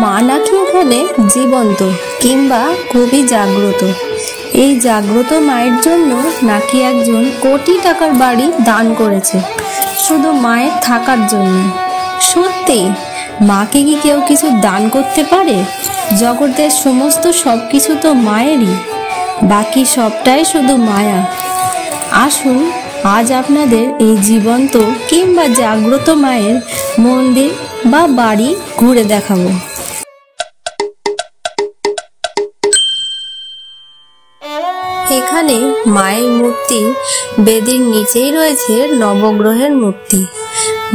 মা নাকি এখানে জীবন্ত কিংবা খুবই জাগ্রত। এই জাগ্রত মায়ের জন্য নাকি একজন কোটি টাকার বাড়ি দান করেছে শুধু মায়ের থাকার জন্য। সত্যি মাকে কি কেউ কিছু দান করতে পারে? জগতের সমস্ত সব কিছু তো মায়েরই, বাকি সবটাই শুধু মায়া। আসুন আজ আপনাদের এই জীবন্ত কিংবা জাগ্রত মায়ের মন্দির বা বাড়ি ঘুরে দেখাবো। এখানে মায়ের মূর্তি বেদির নিচেই রয়েছে নবগ্রহের মূর্তি।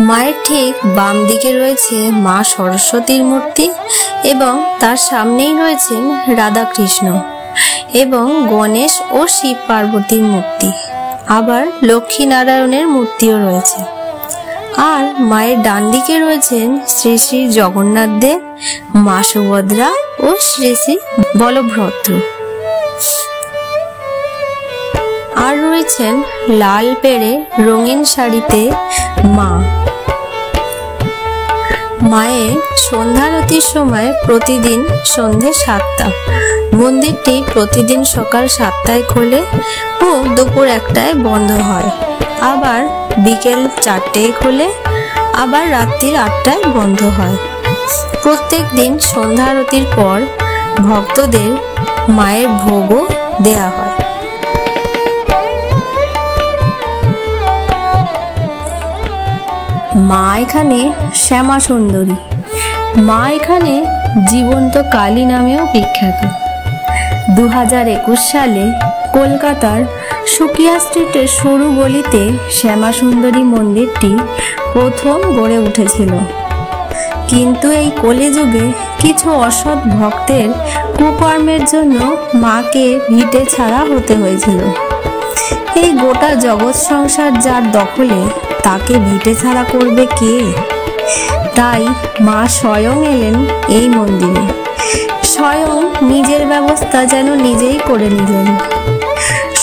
মায়ের ঠিক বাম দিকে রয়েছে মা সরস্বতীর মূর্তি এবং তার সামনেই রয়েছেন রাধাকৃষ্ণ এবং গণেশ ও শিব পার্বতীর মূর্তি। আবার লক্ষ্মী নারায়ণের মূর্তিও রয়েছে। আর মায়ের ডান দিকে রয়েছেন শ্রী শ্রী জগন্নাথ দেব, মা সুভদ্রা ও শ্রী শ্রী বলভদ্র। আর রয়েছেন লাল পেড়ে রঙিন শাড়িতে মা। মায়ের সন্ধ্যারতির সময় প্রতিদিন সন্ধে 7টা। মন্দিরটি প্রতিদিন সকাল 7টায় খোলে ও দুপুর 1টায় বন্ধ হয়। আবার বিকেল 4টায় খোলে, আবার রাত্রির 8টায় বন্ধ হয়। প্রত্যেক দিন সন্ধ্যারতির পর ভক্তদের মায়ের ভোগও দেয়া হয়। মা এখানে শ্যামা সুন্দরী। মা এখানে জীবন্ত কালী নামেও বিখ্যাত। 2021 সালে কলকাতার সুকিয়া স্ট্রিটের সরু গলিতে শ্যামা সুন্দরী মন্দিরটি প্রথম গড়ে উঠেছিল। কিন্তু এই কলিযুগে কিছু অসৎ ভক্তের কুকর্মের জন্য মাকে ভিটে ছাড়া হতে হয়েছিল। এই গোটা জগৎ সংসার যার দখলে, তাকে ভিটে ছাড়া করবে কে? তাই মা স্বয়ং এলেন এই মন্দিরে। স্বয়ং নিজের ব্যবস্থা যেন নিজেই করে নিলেন।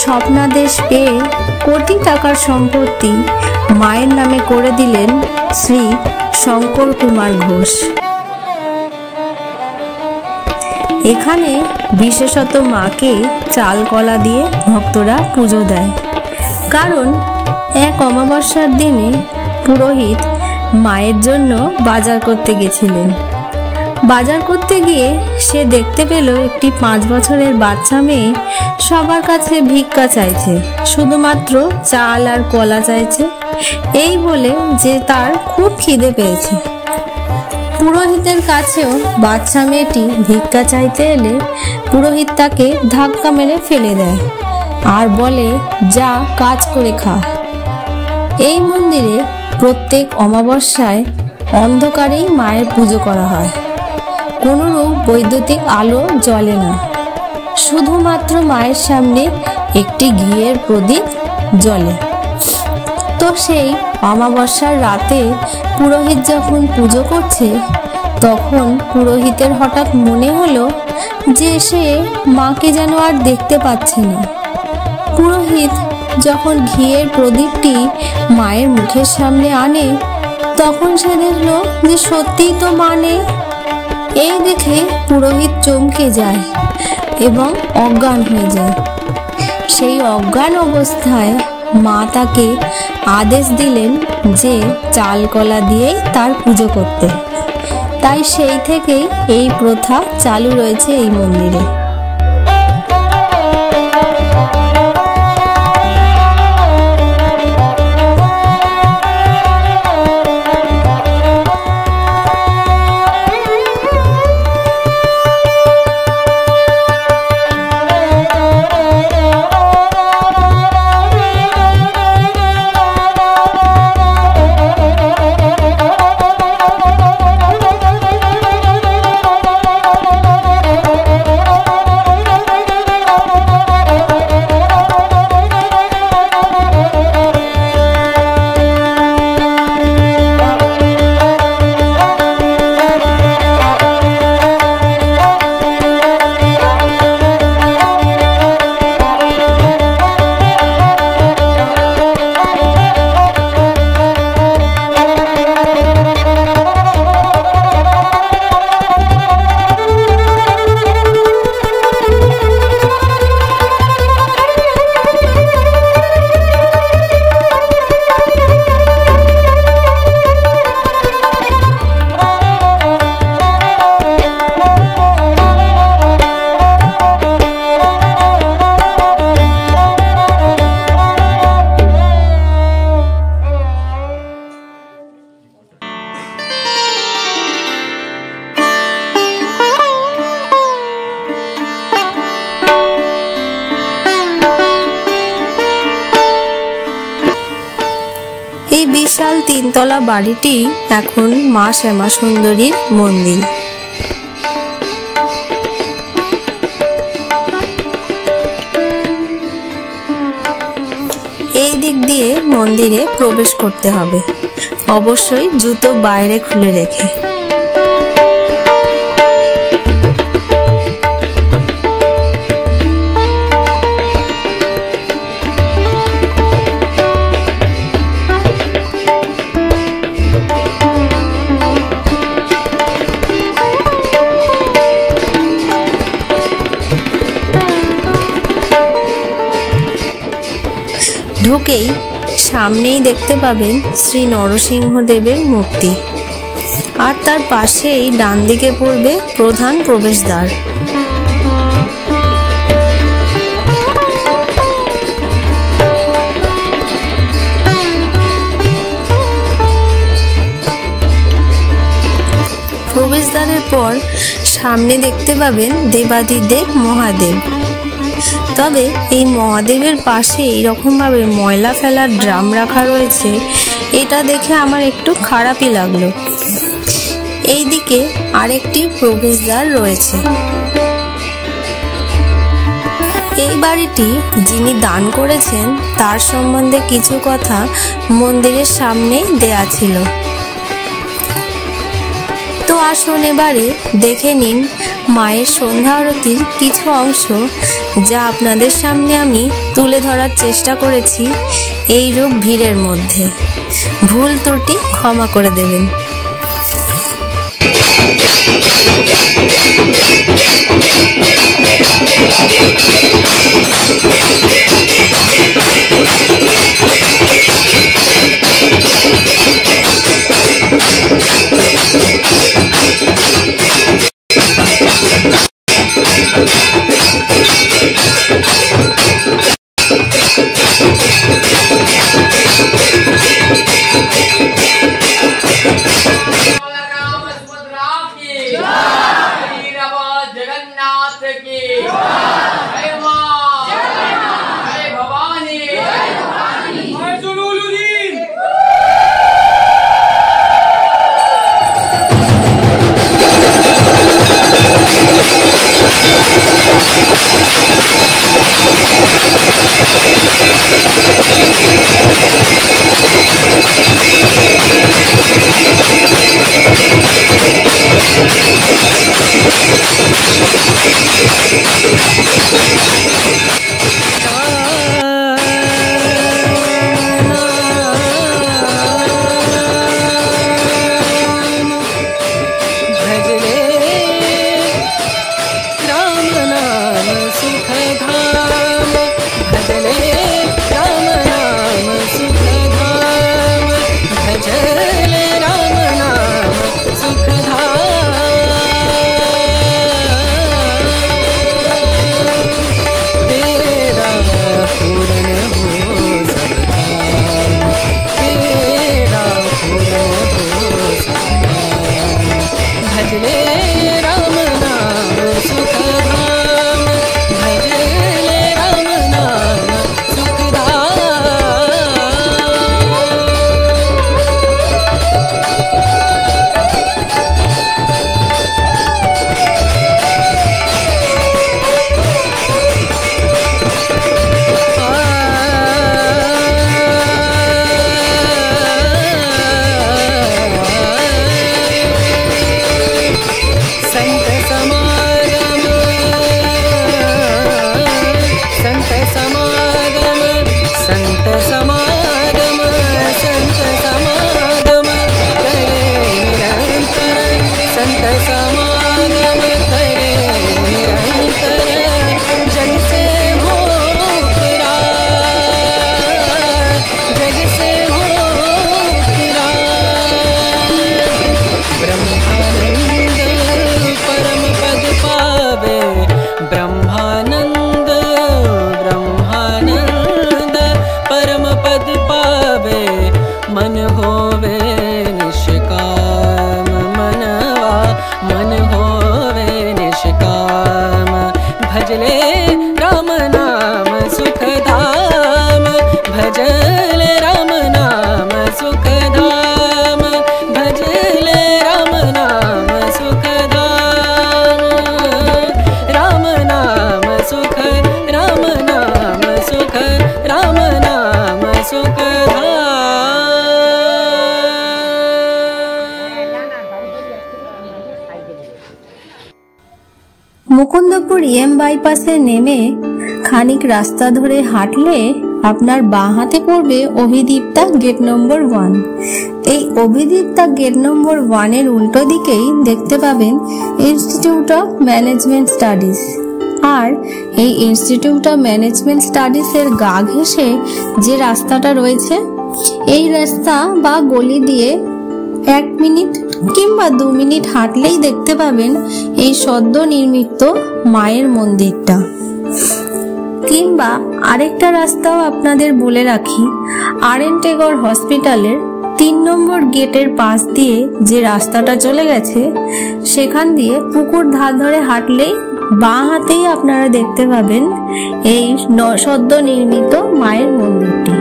স্বপ্নাদেশ পেয়ে কোটি টাকার সম্পত্তি মায়ের নামে করে দিলেন শ্রী শঙ্কর কুমার ঘোষ। এখানে বিশেষত মাকে চাল কলা দিয়ে ভক্তরা পুজো দেয়। কারণ এক অমাবস্যার দিনে পুরোহিত মায়ের জন্য বাজার করতে গেছিলেন। বাজার করতে গিয়ে সে দেখতে পেল একটি 5 বছরের বাচ্চা মেয়ে সবার কাছে ভিক্ষা চাইছে, শুধুমাত্র চাল আর কলা চাইছে, এই বলে যে তার খুব খিদে পেয়েছে। পুরোহিতের কাছেও বাচ্চা মেয়েটি ভিক্ষা চাইতে এলে পুরোহিত তাকে ধাক্কা মেরে ফেলে দেয় আর বলে, যা কাজ করে খা। এই মন্দিরে প্রত্যেক অমাবস্যায় অন্ধকারেই মায়ের পুজো করা হয়। কোনোরূপ বৈদ্যুতিক আলো জ্বলে না, শুধুমাত্র মায়ের সামনে একটি ঘিয়ের প্রদীপ জ্বলে। তো সেই অমাবস্যার রাতে পুরোহিত যখন পুজো করছে, তখন পুরোহিতের হঠাৎ মনে হলো যে সে মাকে যেন আর দেখতে পাচ্ছে না। পুরোহিত যখন ঘিয়ের প্রদীপটি মায়ের মুখের সামনে আনে, তখন সে দেখল যে সত্যিই তো মা নেই। এই দেখে পুরোহিত চমকে যায় এবং অজ্ঞান হয়ে যায়। সেই অজ্ঞান অবস্থায় মা তাকে আদেশ দিলেন যে চাল কলা দিয়েই তার পুজো করতে। তাই সেই থেকেই এই প্রথা চালু রয়েছে এই মন্দিরে। তিনতলা বাড়িটি এখন মা শ্যামা সুন্দরীর মন্দির। এই দিক দিয়ে মন্দিরে প্রবেশ করতে হবে, অবশ্যই জুতো বাইরে খুলে রেখে। ঢুকেই সামনেই দেখতে পাবেন শ্রী নরসিংহদেবের মূর্তি, আর তার পাশেই ডান দিকে পড়বে প্রধান প্রবেশদ্বার। প্রবেশদ্বারের পর সামনে দেখতে পাবেন দেবাদিদেব মহাদেব। তবে এই মহাদেবের পাশে এইরকমভাবে ময়লা ফেলার ড্রাম রাখা রয়েছে, এটা দেখে আমার একটু খারাপই লাগলো। এইদিকে আরেকটি প্রবেশদ্বার রয়েছে। এই বাড়িটি যিনি দান করেছেন তার সম্বন্ধে কিছু কথা মন্দিরের সামনেই দেয়া ছিল। তো আসুন এবারে দেখে নিন মায়ের সন্ধ্যা আরতির কিছু অংশ, যা আপনাদের সামনে আমি তুলে ধরার চেষ্টা করেছি এইরূপ ভিড়ের মধ্যে। ভুল ত্রুটি ক্ষমা করে দেবেন। भजले राम नाम सुखधाम। মুকুন্দপুর এম বাইপাসে নেমে খানিক রাস্তা ধরে হাঁটলে আপনার বাঁ হাতে পড়বে অভিদীপ্তা গেট নম্বর 1। এই অভিদীপ্তা গেট নম্বর 1 এর উল্টো দিকেই দেখতে পাবেন ইনস্টিটিউট অফ ম্যানেজমেন্ট স্টাডিজ। আর এই ইনস্টিটিউট অফ ম্যানেজমেন্ট স্টাডিজ এর গা ঘেঁষে যে রাস্তাটা রয়েছে, এই রাস্তা বা গলি দিয়ে 1 মিনিট কিংবা 2 মিনিট হাঁটলেই দেখতে পাবেন এই সদ্য নির্মিত মায়ের মন্দিরটা। কিংবা আরেকটা রাস্তাও আপনাদের বলে রাখি, RN টেগর হসপিটালের 3 নম্বর গেটের পাশ দিয়ে যে রাস্তাটা চলে গেছে, সেখান দিয়ে পুকুর ধার ধরে হাঁটলেই বাঁ হাতেই আপনারা দেখতে পাবেন এই সদ্য নির্মিত মায়ের মন্দিরটি।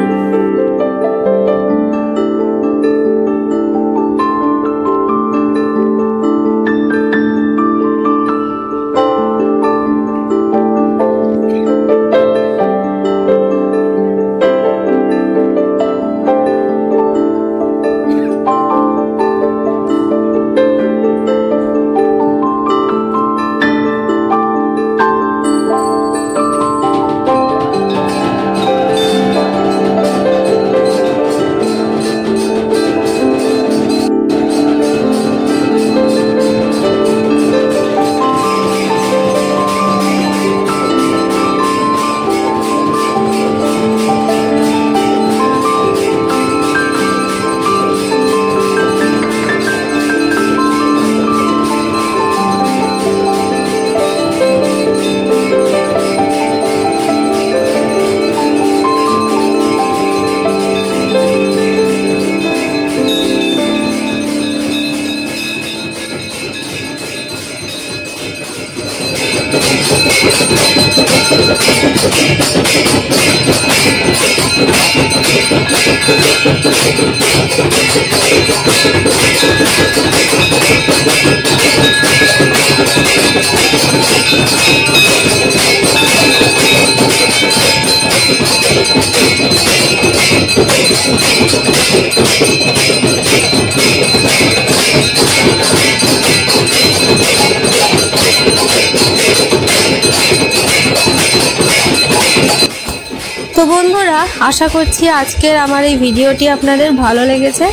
তো বন্ধুরা, আশা করছি আজকের আমার এই ভিডিওটি আপনাদের ভালো লেগেছে।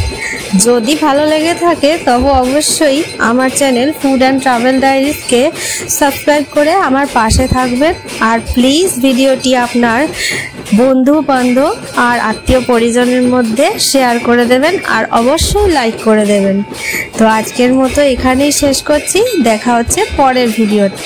যদি ভালো লেগে থাকে তবে অবশ্যই আমার চ্যানেল ফুড অ্যান্ড ট্রাভেল ডায়েরিজকে সাবস্ক্রাইব করে আমার পাশে থাকবেন। আর প্লিজ ভিডিওটি আপনার বন্ধু বান্ধব আর আত্মীয় পরিজনের মধ্যে শেয়ার করে দেবেন আর অবশ্যই লাইক করে দেবেন। তো আজকের মতো এখানেই শেষ করছি, দেখা হচ্ছে পরের ভিডিওতে।